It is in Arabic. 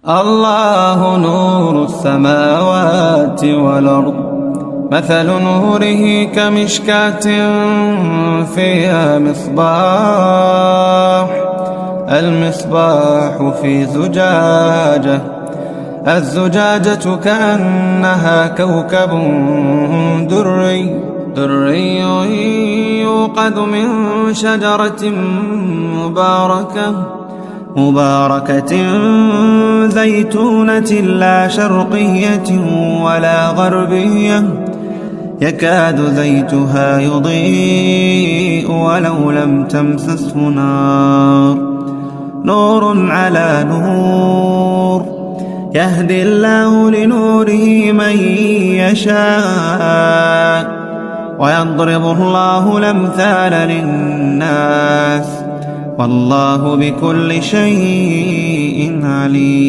الله نور السماوات والأرض، مثل نوره كمشكاة فيها مصباح، المصباح في زجاجة، الزجاجة كأنها كوكب دري يوقد من شجرة مباركة زيتونة لا شرقية ولا غربية، يكاد زيتها يضيء ولو لم تمسسه نار، نور على نور، يهدي الله لنوره من يشاء، ويضرب الله الأمثال للناس، والله بكل شيء عليم.